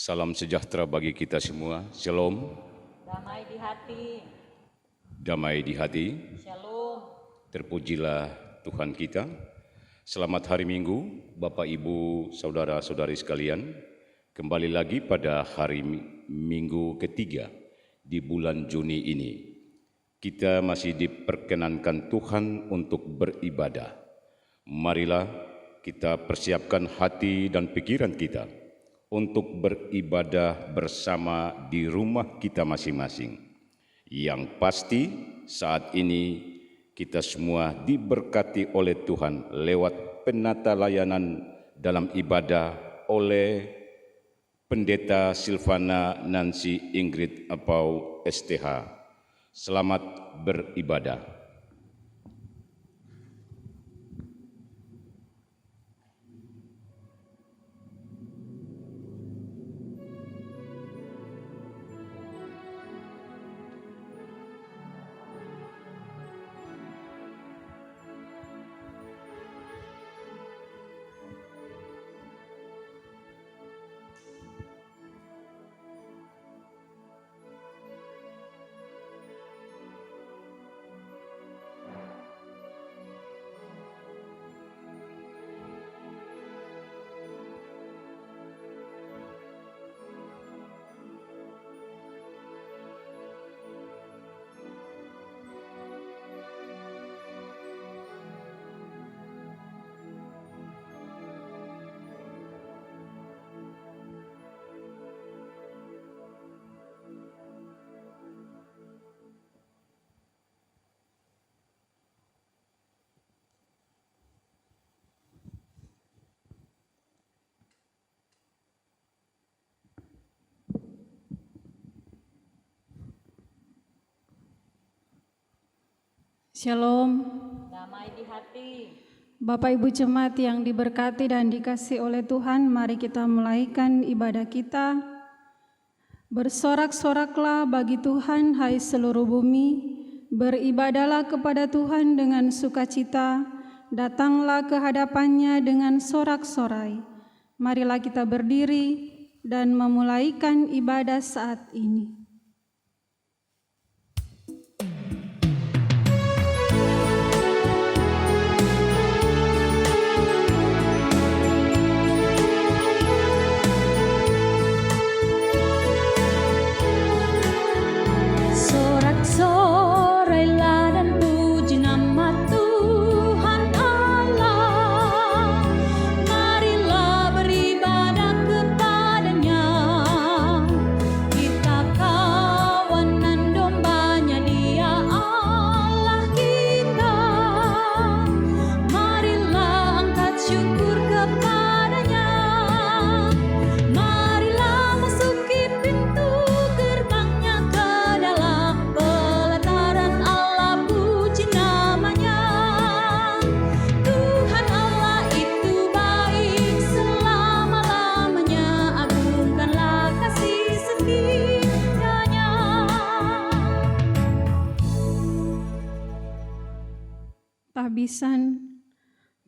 Salam sejahtera bagi kita semua. Shalom. Damai di hati. Damai di hati. Shalom. Terpujilah Tuhan kita. Selamat hari Minggu, Bapak, Ibu, Saudara-saudari sekalian. Kembali lagi pada hari Minggu ketiga di bulan Juni ini. Kita masih diperkenankan Tuhan untuk beribadah. Marilah kita persiapkan hati dan pikiran kita untuk beribadah bersama di rumah kita masing-masing. Yang pasti saat ini kita semua diberkati oleh Tuhan lewat penata layanan dalam ibadah oleh Pendeta Silvana Nancy Ingrid Apau STH. Selamat beribadah. Shalom. Damai di hati. Bapak Ibu Jemaat yang diberkati dan dikasihi oleh Tuhan, mari kita mulaikan ibadah kita. Bersorak-soraklah bagi Tuhan, hai seluruh bumi. Beribadahlah kepada Tuhan dengan sukacita. Datanglah ke hadapannya dengan sorak-sorai. Marilah kita berdiri dan memulaikan ibadah saat ini. Sorailah dan puji nama Tuhan Allah. Marilah beribadah kepadanya. Kita kawanan dombanya, Dia Allah kita. Marilah angkat syukur kepadanya. Marilah masuki pintu gerbangnya ke dalam pelataran Allah, puji namanya. Tuhan Allah itu baik selama-lamanya, agungkanlah kasih setianya. Tahbisan.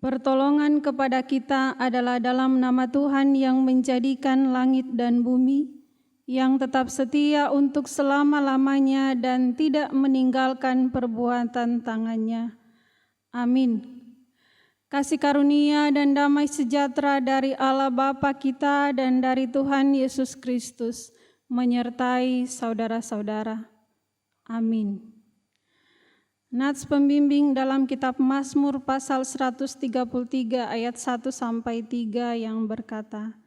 Pertolongan kepada kita adalah dalam nama Tuhan yang menjadikan langit dan bumi, yang tetap setia untuk selama-lamanya dan tidak meninggalkan perbuatan tangannya. Amin. Kasih karunia dan damai sejahtera dari Allah Bapa kita dan dari Tuhan Yesus Kristus menyertai saudara-saudara. Amin. Nats pembimbing dalam kitab Mazmur pasal 133 ayat 1-3 yang berkata,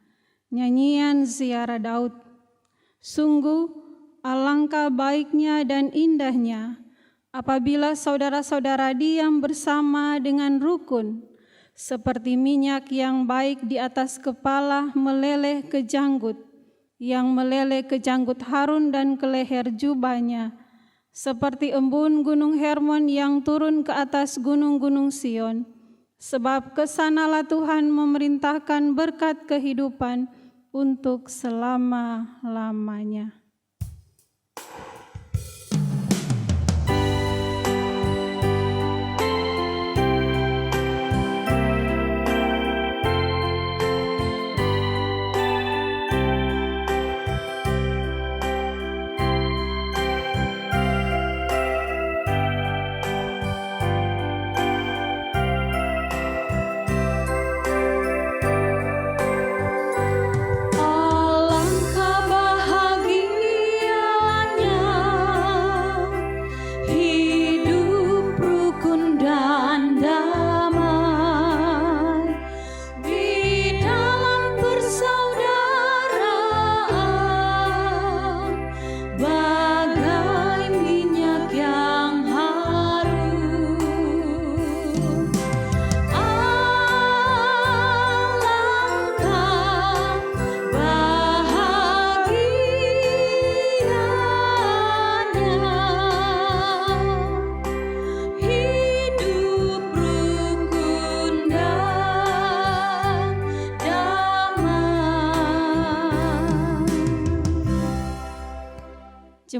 nyanyian ziarah Daud. Sungguh alangkah baiknya dan indahnya apabila saudara-saudara diam bersama dengan rukun, seperti minyak yang baik di atas kepala meleleh ke janggut, yang meleleh ke janggut Harun dan ke leher jubahnya, seperti embun gunung Hermon yang turun ke atas gunung-gunung Sion. Sebab kesanalah Tuhan memerintahkan berkat kehidupan untuk selama-lamanya.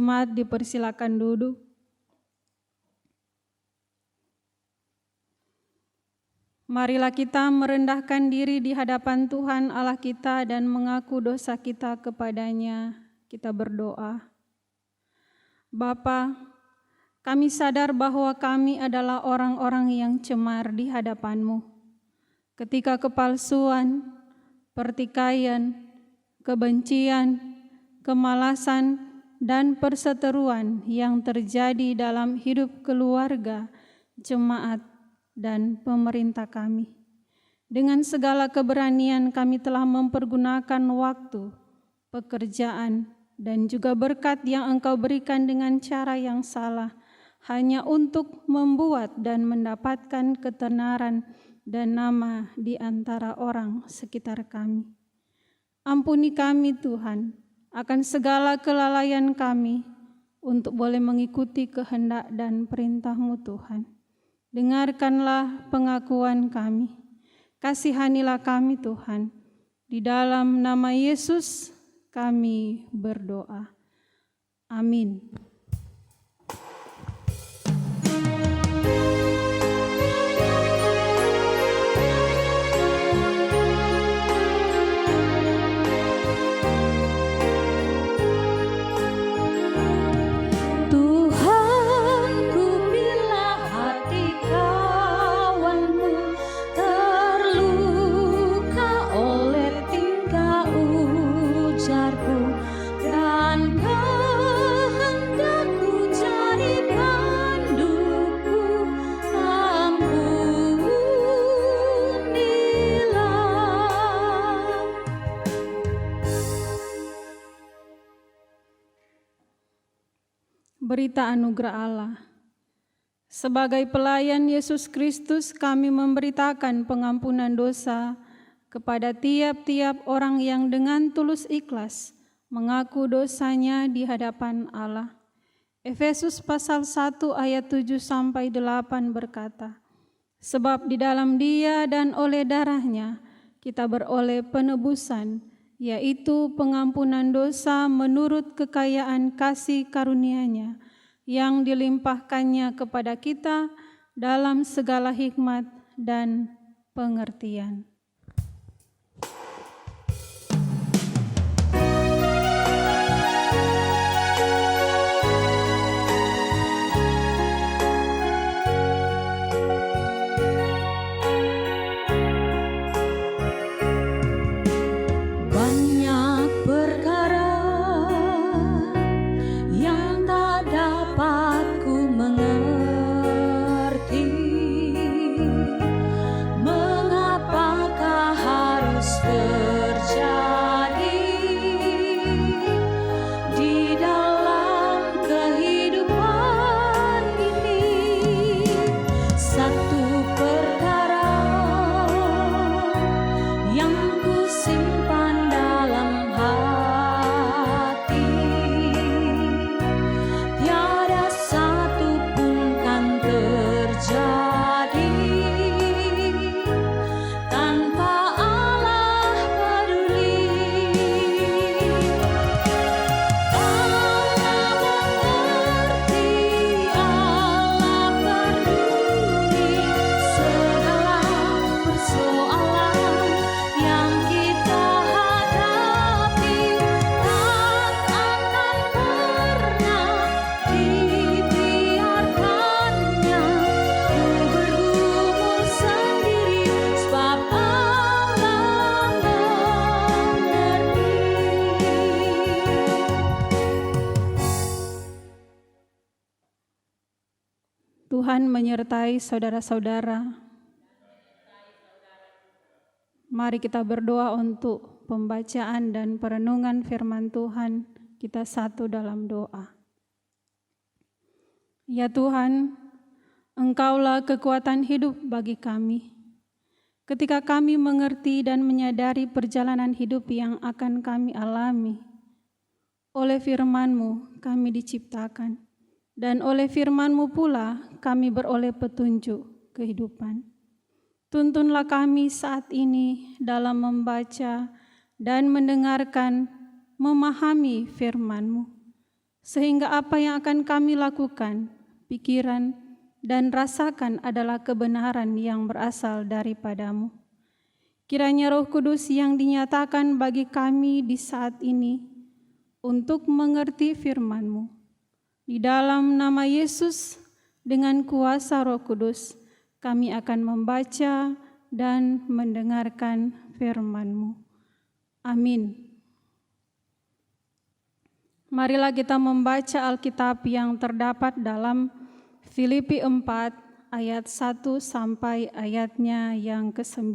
Jemaat dipersilakan duduk. Marilah kita merendahkan diri di hadapan Tuhan Allah kita dan mengaku dosa kita kepadanya. Kita berdoa. Bapa, kami sadar bahwa kami adalah orang-orang yang cemar di hadapan-Mu. Ketika kepalsuan, pertikaian, kebencian, kemalasan, dan perseteruan yang terjadi dalam hidup keluarga, jemaat, dan pemerintah kami. Dengan segala keberanian kami telah mempergunakan waktu, pekerjaan, dan juga berkat yang Engkau berikan dengan cara yang salah, hanya untuk membuat dan mendapatkan ketenaran dan nama di antara orang sekitar kami. Ampuni kami Tuhan, akan segala kelalaian kami untuk boleh mengikuti kehendak dan perintah-Mu Tuhan. Dengarkanlah pengakuan kami. Kasihanilah kami Tuhan. Di dalam nama Yesus kami berdoa. Amin. Berita anugerah Allah. Sebagai pelayan Yesus Kristus, kami memberitakan pengampunan dosa kepada tiap-tiap orang yang dengan tulus ikhlas mengaku dosanya di hadapan Allah. Efesus pasal 1 ayat 7-8 berkata, sebab di dalam Dia dan oleh darahnya kita beroleh penebusan, yaitu pengampunan dosa menurut kekayaan kasih karunia-Nya yang dilimpahkannya kepada kita dalam segala hikmat dan pengertian. Tuhan menyertai saudara-saudara. Mari kita berdoa untuk pembacaan dan perenungan firman Tuhan. Kita satu dalam doa. Ya Tuhan, Engkaulah kekuatan hidup bagi kami. Ketika kami mengerti dan menyadari perjalanan hidup yang akan kami alami, oleh firman-Mu kami diciptakan. Dan oleh firman-Mu pula kami beroleh petunjuk kehidupan. Tuntunlah kami saat ini dalam membaca dan mendengarkan, memahami firman-Mu, sehingga apa yang akan kami lakukan, pikiran, dan rasakan adalah kebenaran yang berasal daripadamu. Kiranya Roh Kudus yang dinyatakan bagi kami di saat ini untuk mengerti firman-Mu. Di dalam nama Yesus, dengan kuasa Roh Kudus, kami akan membaca dan mendengarkan firman-Mu. Amin. Marilah kita membaca Alkitab yang terdapat dalam Filipi 4 ayat 1 sampai ayatnya yang ke-9.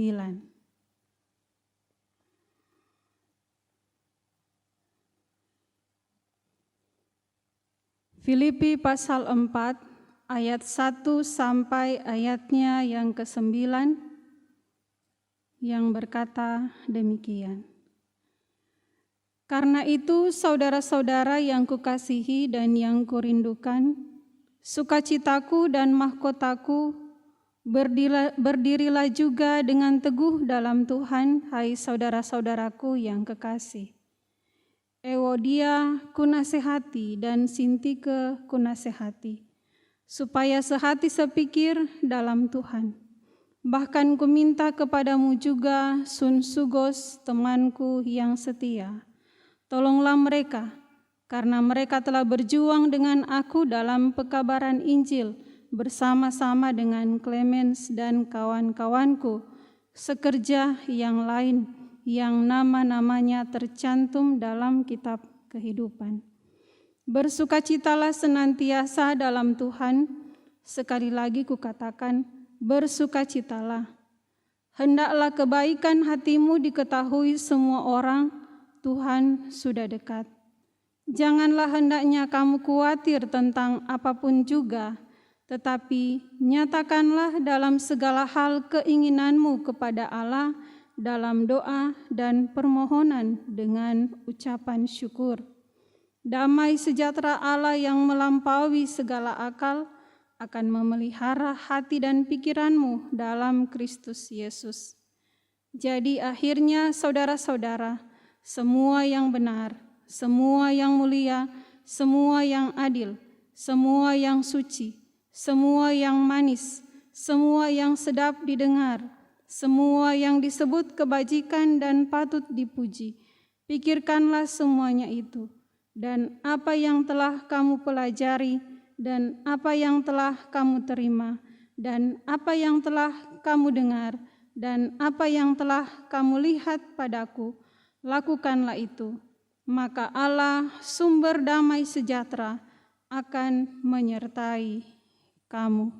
Filipi pasal 4 ayat 1 sampai ayatnya yang ke-9 yang berkata demikian. Karena itu, saudara-saudara yang kukasihi dan yang kurindukan, sukacitaku dan mahkotaku, berdirilah juga dengan teguh dalam Tuhan, hai saudara-saudaraku yang kekasih. Ewodia kunasehati dan Sintike kunasehati, supaya sehati sepikir dalam Tuhan. Bahkan kuminta kepadamu juga Sunsugos, temanku yang setia. Tolonglah mereka, karena mereka telah berjuang dengan aku dalam pekabaran Injil bersama-sama dengan Clemens dan kawan-kawanku, sekerja yang lain yang nama-namanya tercantum dalam kitab kehidupan. Bersukacitalah senantiasa dalam Tuhan, sekali lagi kukatakan, bersukacitalah. Hendaklah kebaikan hatimu diketahui semua orang, Tuhan sudah dekat. Janganlah hendaknya kamu khawatir tentang apapun juga, tetapi nyatakanlah dalam segala hal keinginanmu kepada Allah dalam doa dan permohonan dengan ucapan syukur. Damai sejahtera Allah yang melampaui segala akal akan memelihara hati dan pikiranmu dalam Kristus Yesus. Jadi akhirnya saudara-saudara, semua yang benar, semua yang mulia, semua yang adil, semua yang suci, semua yang manis, semua yang sedap didengar, semua yang disebut kebajikan dan patut dipuji, pikirkanlah semuanya itu. Dan apa yang telah kamu pelajari, dan apa yang telah kamu terima, dan apa yang telah kamu dengar, dan apa yang telah kamu lihat padaku, lakukanlah itu, maka Allah sumber damai sejahtera akan menyertai kamu.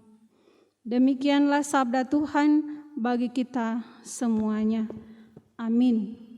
Demikianlah sabda Tuhan bagi kita semuanya. Amin.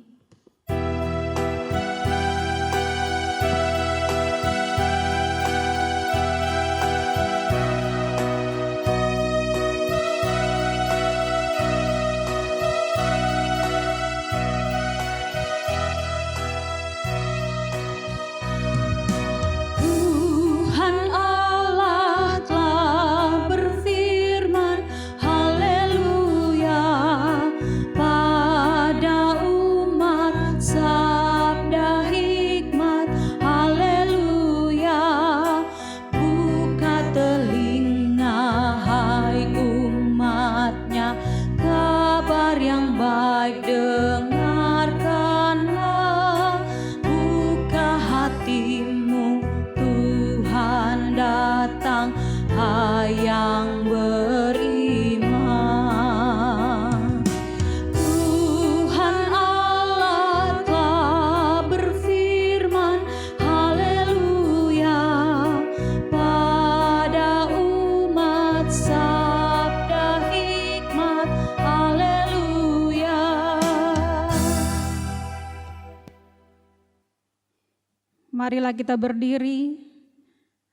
Marilah kita berdiri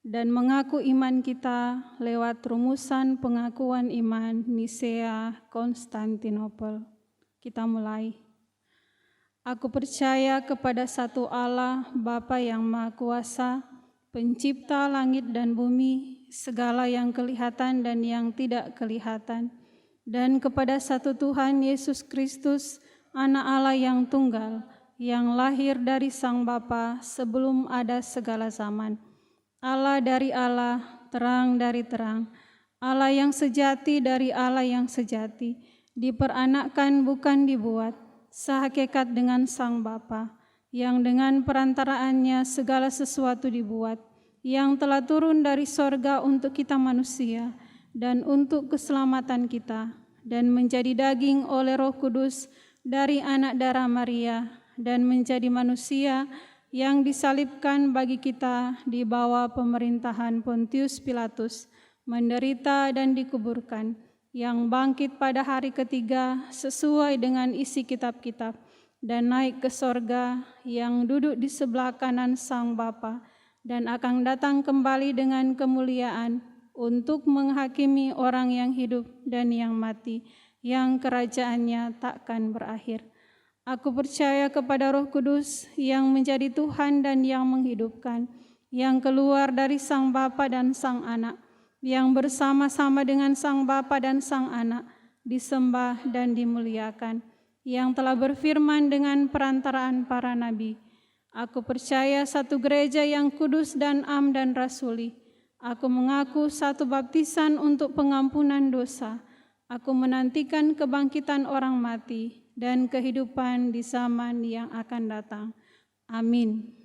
dan mengaku iman kita lewat rumusan pengakuan iman Nisea Konstantinopel. Kita mulai. Aku percaya kepada satu Allah, Bapa yang Maha Kuasa, Pencipta langit dan bumi, segala yang kelihatan dan yang tidak kelihatan, dan kepada satu Tuhan Yesus Kristus, Anak Allah yang tunggal, yang lahir dari Sang Bapa sebelum ada segala zaman, Allah dari Allah, terang dari terang, Allah yang sejati dari Allah yang sejati, diperanakkan bukan dibuat, sehakikat dengan Sang Bapa, yang dengan perantaraannya segala sesuatu dibuat, yang telah turun dari sorga untuk kita manusia, dan untuk keselamatan kita, dan menjadi daging oleh Roh Kudus dari anak darah Maria, dan menjadi manusia yang disalibkan bagi kita di bawah pemerintahan Pontius Pilatus, menderita dan dikuburkan, yang bangkit pada hari ketiga sesuai dengan isi kitab-kitab, dan naik ke sorga, yang duduk di sebelah kanan Sang Bapa, dan akan datang kembali dengan kemuliaan untuk menghakimi orang yang hidup dan yang mati, yang kerajaannya takkan berakhir. Aku percaya kepada Roh Kudus yang menjadi Tuhan dan yang menghidupkan, yang keluar dari Sang Bapa dan Sang Anak, yang bersama-sama dengan Sang Bapa dan Sang Anak, disembah dan dimuliakan, yang telah berfirman dengan perantaraan para nabi. Aku percaya satu gereja yang kudus dan am dan rasuli. Aku mengaku satu baptisan untuk pengampunan dosa. Aku menantikan kebangkitan orang mati dan kehidupan di zaman yang akan datang. Amin.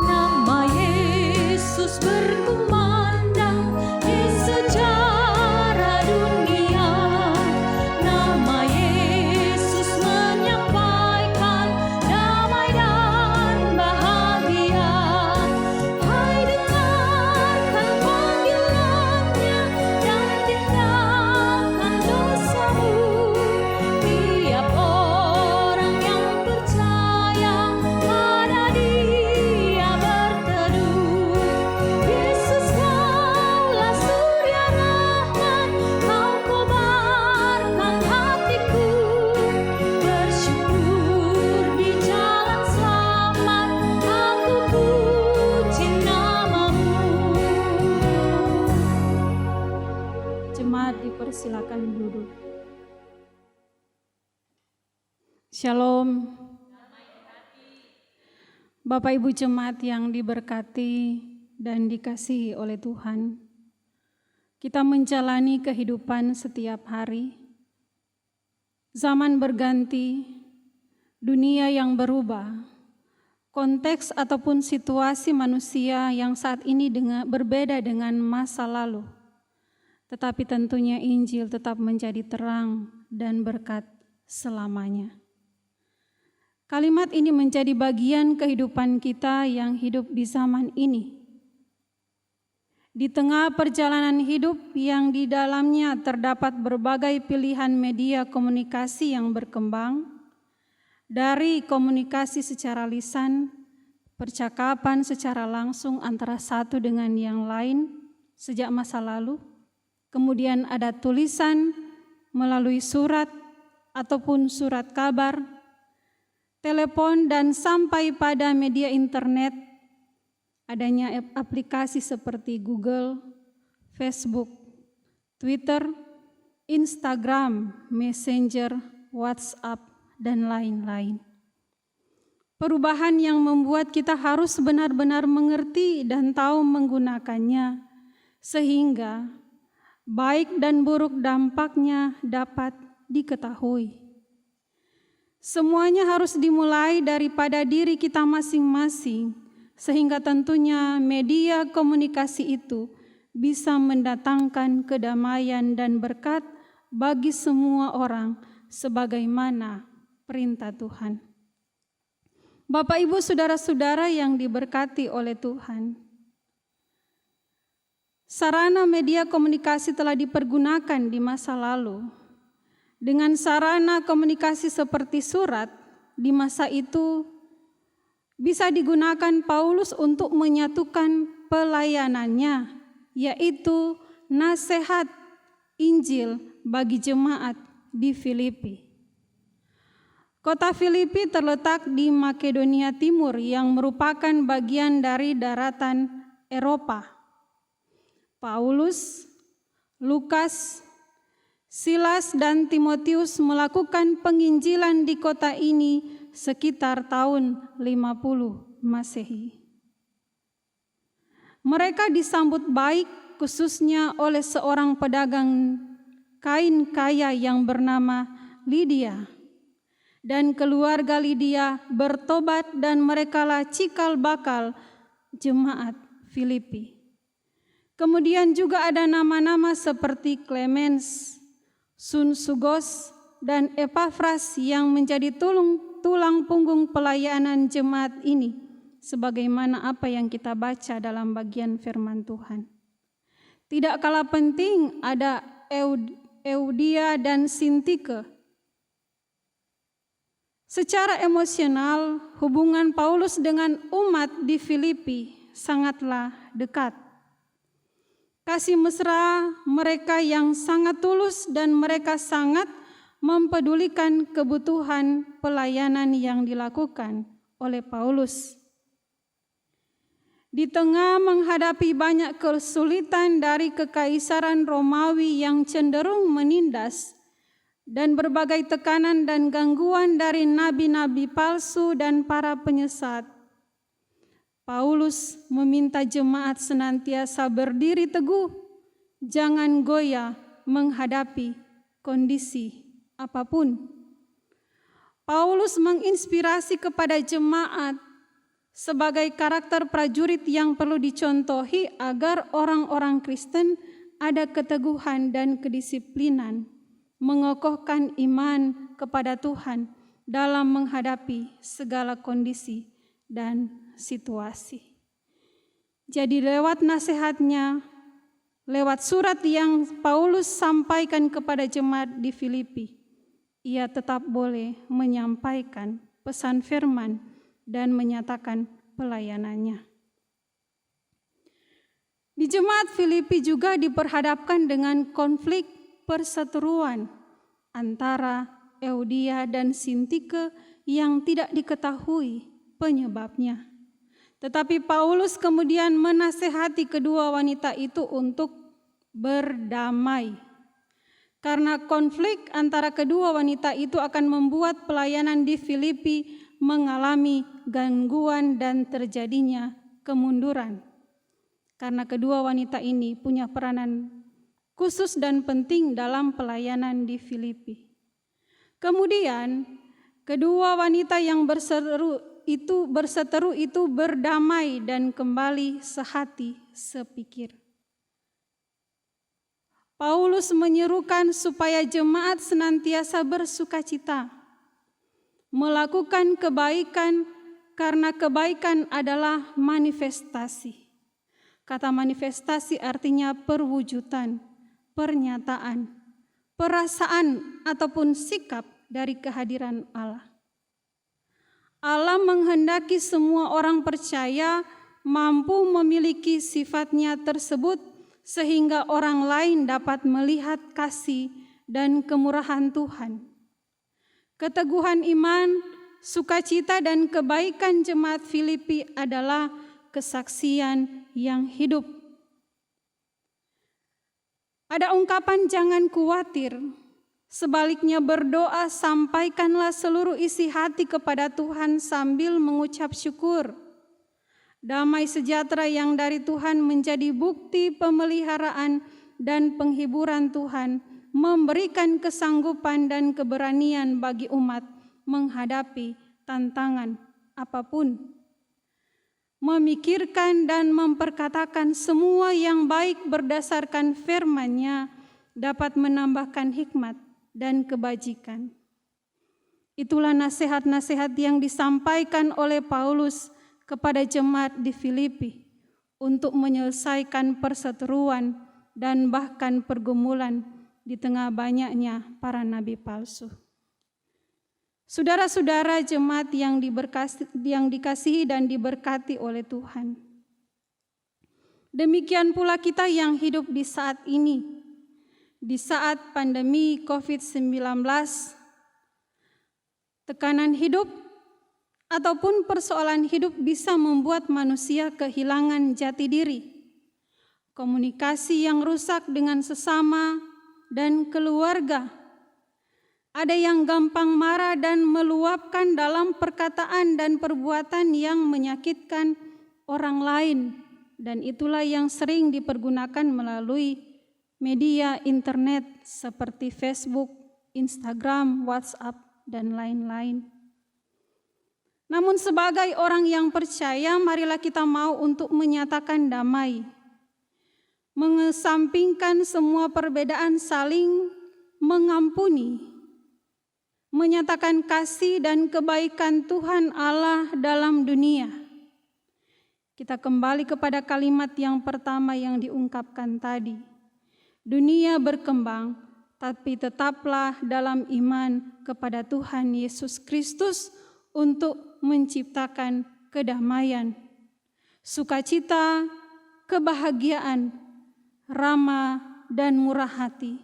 Nama Yesus berkumandang di sejarah dunia. Nama Yesus menyampaikan damai dan bahagia. Hai, dengarkan panggilannya dan tinggalkan dosamu. Tiap orang yang percaya pada Dia berteduh. Yesus, Kaulah surya rahmat, Kau kobarkan hatiku. Bersyukur di jalan selamat, aku puji nama-Mu. Jemaat dipersilakan duduk. Shalom. Bapak Ibu jemaat yang diberkati dan dikasihi oleh Tuhan, kita menjalani kehidupan setiap hari. Zaman berganti, dunia yang berubah, konteks ataupun situasi manusia yang saat ini berbeda dengan masa lalu. Tetapi tentunya Injil tetap menjadi terang dan berkat selamanya. Kalimat ini menjadi bagian kehidupan kita yang hidup di zaman ini. Di tengah perjalanan hidup yang di dalamnya terdapat berbagai pilihan media komunikasi yang berkembang, dari komunikasi secara lisan, percakapan secara langsung antara satu dengan yang lain sejak masa lalu, kemudian ada tulisan melalui surat ataupun surat kabar, telepon, dan sampai pada media internet, adanya aplikasi seperti Google, Facebook, Twitter, Instagram, Messenger, WhatsApp, dan lain-lain. Perubahan yang membuat kita harus benar-benar mengerti dan tahu menggunakannya, sehingga baik dan buruk dampaknya dapat diketahui. Semuanya harus dimulai daripada diri kita masing-masing, sehingga tentunya media komunikasi itu bisa mendatangkan kedamaian dan berkat bagi semua orang sebagaimana perintah Tuhan. Bapak, Ibu, saudara-saudara yang diberkati oleh Tuhan, sarana media komunikasi telah dipergunakan di masa lalu. Dengan sarana komunikasi seperti surat, di masa itu bisa digunakan Paulus untuk menyatukan pelayanannya, yaitu nasihat Injil bagi jemaat di Filipi. Kota Filipi terletak di Makedonia Timur yang merupakan bagian dari daratan Eropa. Paulus, Lukas, Silas dan Timotius melakukan penginjilan di kota ini sekitar tahun 50 Masehi. Mereka disambut baik khususnya oleh seorang pedagang kain kaya yang bernama Lydia. Dan keluarga Lydia bertobat dan merekalah cikal bakal jemaat Filipi. Kemudian juga ada nama-nama seperti Clemens, Sunsugos, dan Epafras yang menjadi tulang punggung pelayanan jemaat ini, sebagaimana apa yang kita baca dalam bagian firman Tuhan. Tidak kalah penting ada Eudia dan Sintike. Secara emosional, hubungan Paulus dengan umat di Filipi sangatlah dekat. Kasih mesra mereka yang sangat tulus dan mereka sangat mempedulikan kebutuhan pelayanan yang dilakukan oleh Paulus. Di tengah menghadapi banyak kesulitan dari kekaisaran Romawi yang cenderung menindas dan berbagai tekanan dan gangguan dari nabi-nabi palsu dan para penyesat, Paulus meminta jemaat senantiasa berdiri teguh, jangan goyah menghadapi kondisi apapun. Paulus menginspirasi kepada jemaat sebagai karakter prajurit yang perlu dicontohi agar orang-orang Kristen ada keteguhan dan kedisiplinan, mengokohkan iman kepada Tuhan dalam menghadapi segala kondisi dan situasi. Jadi lewat nasihatnya, lewat surat yang Paulus sampaikan kepada jemaat di Filipi, ia tetap boleh menyampaikan pesan firman dan menyatakan pelayanannya. Di jemaat Filipi juga diperhadapkan dengan konflik perseteruan antara Eudia dan Sintike yang tidak diketahui penyebabnya. Tetapi Paulus kemudian menasehati kedua wanita itu untuk berdamai. Karena konflik antara kedua wanita itu akan membuat pelayanan di Filipi mengalami gangguan dan terjadinya kemunduran. Karena kedua wanita ini punya peranan khusus dan penting dalam pelayanan di Filipi. Kemudian kedua wanita yang berseteru itu berdamai dan kembali sehati sepikir. Paulus menyerukan supaya jemaat senantiasa bersukacita, melakukan kebaikan karena kebaikan adalah manifestasi. Kata manifestasi artinya perwujudan, pernyataan, perasaan ataupun sikap dari kehadiran Allah. Allah menghendaki semua orang percaya mampu memiliki sifatnya tersebut sehingga orang lain dapat melihat kasih dan kemurahan Tuhan. Keteguhan iman, sukacita dan kebaikan jemaat Filipi adalah kesaksian yang hidup. Ada ungkapan jangan khawatir, sebaliknya berdoa, sampaikanlah seluruh isi hati kepada Tuhan sambil mengucap syukur. Damai sejahtera yang dari Tuhan menjadi bukti pemeliharaan dan penghiburan Tuhan, memberikan kesanggupan dan keberanian bagi umat menghadapi tantangan apapun. Memikirkan dan memperkatakan semua yang baik berdasarkan firman-Nya dapat menambahkan hikmat dan kebajikan. Itulah nasihat-nasihat yang disampaikan oleh Paulus kepada jemaat di Filipi untuk menyelesaikan perseteruan dan bahkan pergumulan di tengah banyaknya para nabi palsu. Saudara-saudara jemaat yang dikasihi dan diberkati oleh Tuhan. Demikian pula kita yang hidup di saat ini, di saat pandemi COVID-19, tekanan hidup ataupun persoalan hidup bisa membuat manusia kehilangan jati diri. komunikasi yang rusak dengan sesama dan keluarga. Ada yang gampang marah dan meluapkan dalam perkataan dan perbuatan yang menyakitkan orang lain, dan itulah yang sering dipergunakan melalui media internet seperti Facebook, Instagram, WhatsApp, dan lain-lain. Namun sebagai orang yang percaya, marilah kita mau untuk menyatakan damai, mengesampingkan semua perbedaan, saling mengampuni, menyatakan kasih dan kebaikan Tuhan Allah dalam dunia. Kita kembali kepada kalimat yang pertama yang diungkapkan tadi. Dunia berkembang, tapi tetaplah dalam iman kepada Tuhan Yesus Kristus untuk menciptakan kedamaian, sukacita, kebahagiaan, ramah dan murah hati,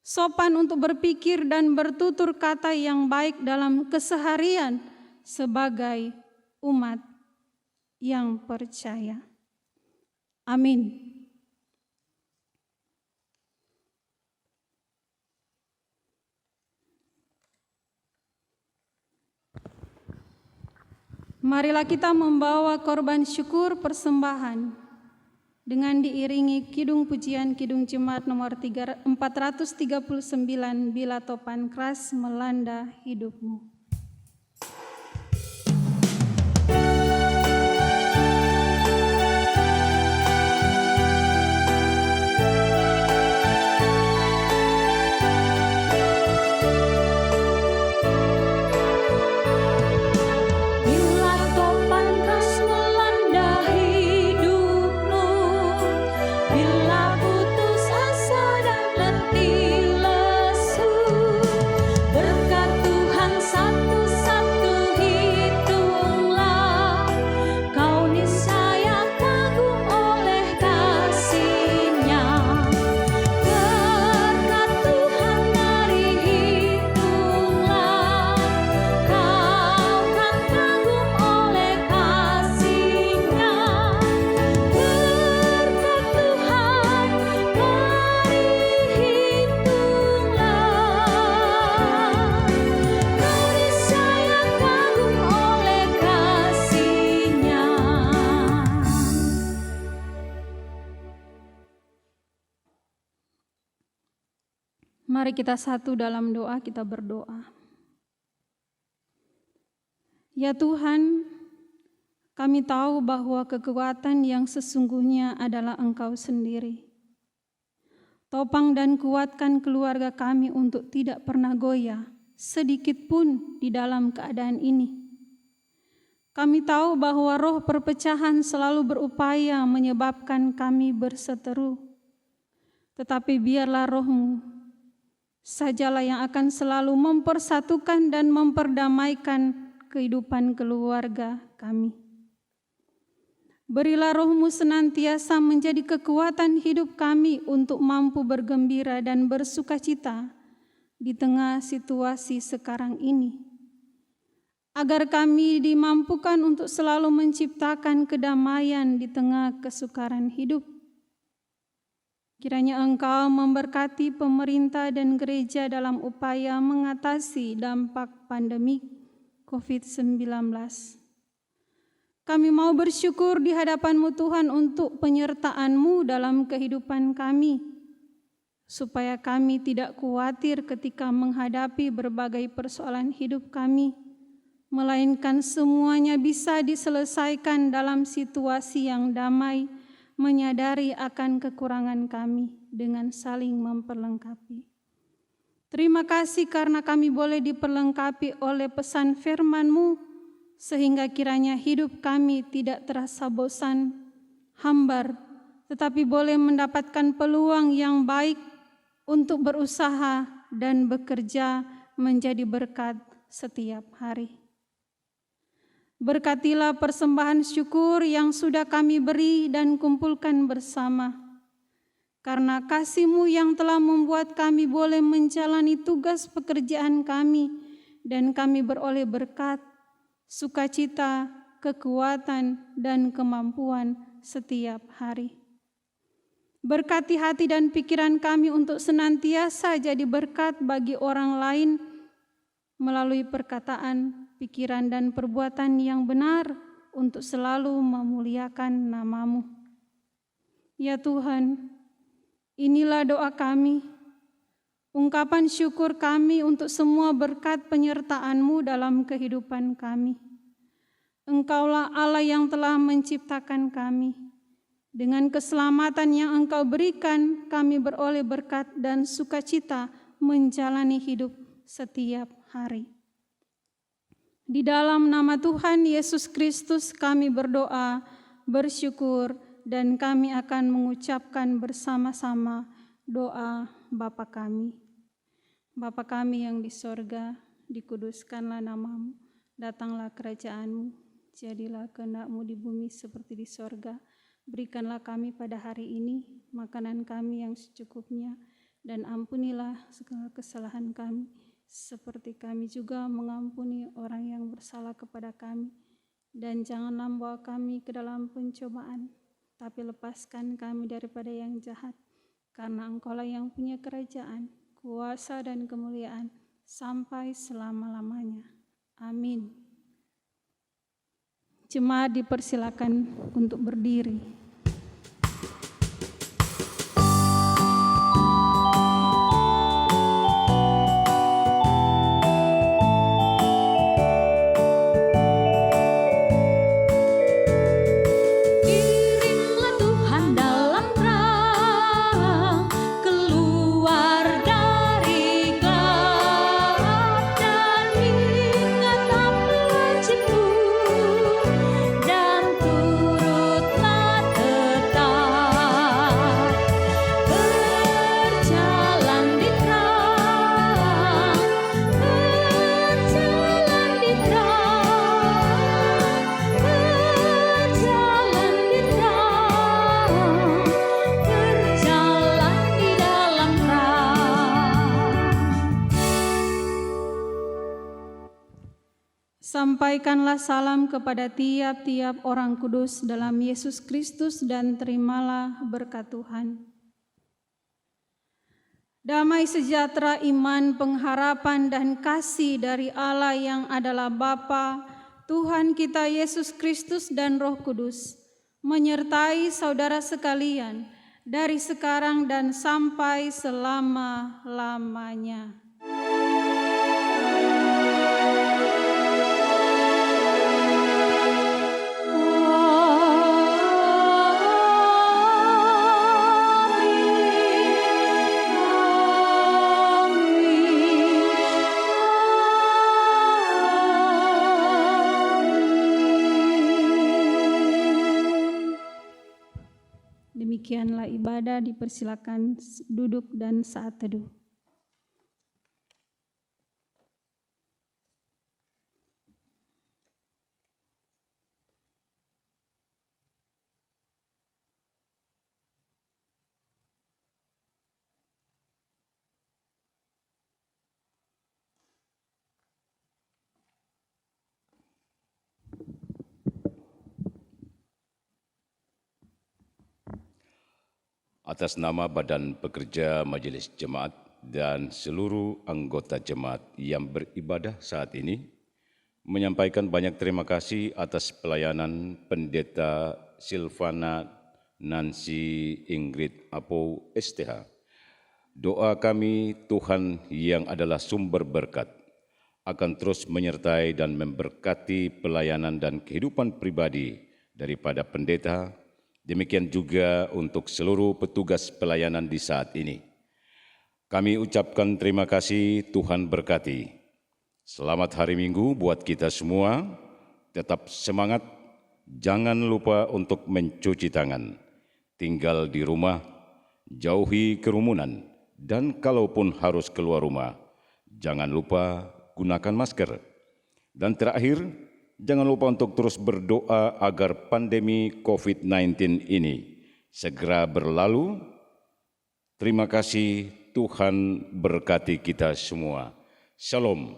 sopan untuk berpikir dan bertutur kata yang baik dalam keseharian sebagai umat yang percaya. Amin. Marilah kita membawa korban syukur persembahan dengan diiringi kidung pujian Kidung Jemaat nomor 439, Bila Topan Keras Melanda Hidupmu. Mari kita satu dalam doa, kita berdoa. Ya Tuhan, kami tahu bahwa kekuatan yang sesungguhnya adalah Engkau sendiri. Topang dan kuatkan keluarga kami untuk tidak pernah goyah, sedikit pun di dalam keadaan ini. Kami tahu bahwa roh perpecahan selalu berupaya menyebabkan kami berseteru. Tetapi biarlah Roh-Mu sajalah yang akan selalu mempersatukan dan memperdamaikan kehidupan keluarga kami. Berilah Roh-Mu senantiasa menjadi kekuatan hidup kami untuk mampu bergembira dan bersukacita di tengah situasi sekarang ini, agar kami dimampukan untuk selalu menciptakan kedamaian di tengah kesukaran hidup. Kiranya Engkau memberkati pemerintah dan gereja dalam upaya mengatasi dampak pandemi COVID-19. Kami mau bersyukur di hadapan-Mu Tuhan untuk penyertaan-Mu dalam kehidupan kami, supaya kami tidak khawatir ketika menghadapi berbagai persoalan hidup kami, melainkan semuanya bisa diselesaikan dalam situasi yang damai, menyadari akan kekurangan kami dengan saling memperlengkapi. Terima kasih karena kami boleh diperlengkapi oleh pesan firman-Mu, sehingga kiranya hidup kami tidak terasa bosan, hambar, tetapi boleh mendapatkan peluang yang baik untuk berusaha dan bekerja menjadi berkat setiap hari. Berkatilah persembahan syukur yang sudah kami beri dan kumpulkan bersama. Karena kasih-Mu yang telah membuat kami boleh menjalani tugas pekerjaan kami dan kami beroleh berkat, sukacita, kekuatan, dan kemampuan setiap hari. Berkati hati dan pikiran kami untuk senantiasa jadi berkat bagi orang lain melalui perkataan, pikiran, dan perbuatan yang benar untuk selalu memuliakan nama-Mu. Ya Tuhan, inilah doa kami, ungkapan syukur kami untuk semua berkat penyertaan-Mu dalam kehidupan kami. Engkaulah Allah yang telah menciptakan kami. Dengan keselamatan yang Engkau berikan, kami beroleh berkat dan sukacita menjalani hidup setiap hari. Di dalam nama Tuhan Yesus Kristus kami berdoa, bersyukur, dan kami akan mengucapkan bersama-sama doa Bapa kami. Bapa kami yang di sorga, dikuduskanlah nama-Mu, datanglah kerajaan-Mu, jadilah kehendak-Mu di bumi seperti di sorga. Berikanlah kami pada hari ini makanan kami yang secukupnya, dan ampunilah segala kesalahan kami, seperti kami juga mengampuni orang yang bersalah kepada kami. Dan janganlah membawa kami ke dalam pencobaan, tapi lepaskan kami daripada yang jahat, karena Engkaulah yang punya kerajaan, kuasa dan kemuliaan sampai selama-lamanya. Amin. Jemaat dipersilakan untuk berdiri. Kirimlah Tuhan dalam terang, keluar dari gelap, dan ingatlah wajibmu, dan turutlah tetap. Berjalan di terang, berjalan di terang, berjalan di terang, berjalan di dalam terang. Sampaikanlah salam kepada tiap-tiap orang kudus dalam Yesus Kristus dan terimalah berkat Tuhan. Damai sejahtera, iman, pengharapan, dan kasih dari Allah yang adalah Bapa, Tuhan kita Yesus Kristus dan Roh Kudus, menyertai saudara sekalian dari sekarang dan sampai selama-lamanya. Demikianlah ibadah, dipersilakan duduk dan saat teduh. Atas nama Badan Pekerja Majelis Jemaat dan seluruh anggota jemaat yang beribadah saat ini, menyampaikan banyak terima kasih atas pelayanan Pendeta Silvana Nancy Ingrid Apo STH. Doa kami, Tuhan yang adalah sumber berkat, akan terus menyertai dan memberkati pelayanan dan kehidupan pribadi daripada pendeta. Demikian juga untuk seluruh petugas pelayanan di saat ini. Kami ucapkan terima kasih, Tuhan berkati. Selamat hari Minggu buat kita semua. Tetap semangat, jangan lupa untuk mencuci tangan. Tinggal di rumah, jauhi kerumunan, dan kalaupun harus keluar rumah, jangan lupa gunakan masker. Dan terakhir, jangan lupa untuk terus berdoa agar pandemi COVID-19 ini segera berlalu. Terima kasih, Tuhan berkati kita semua. Shalom.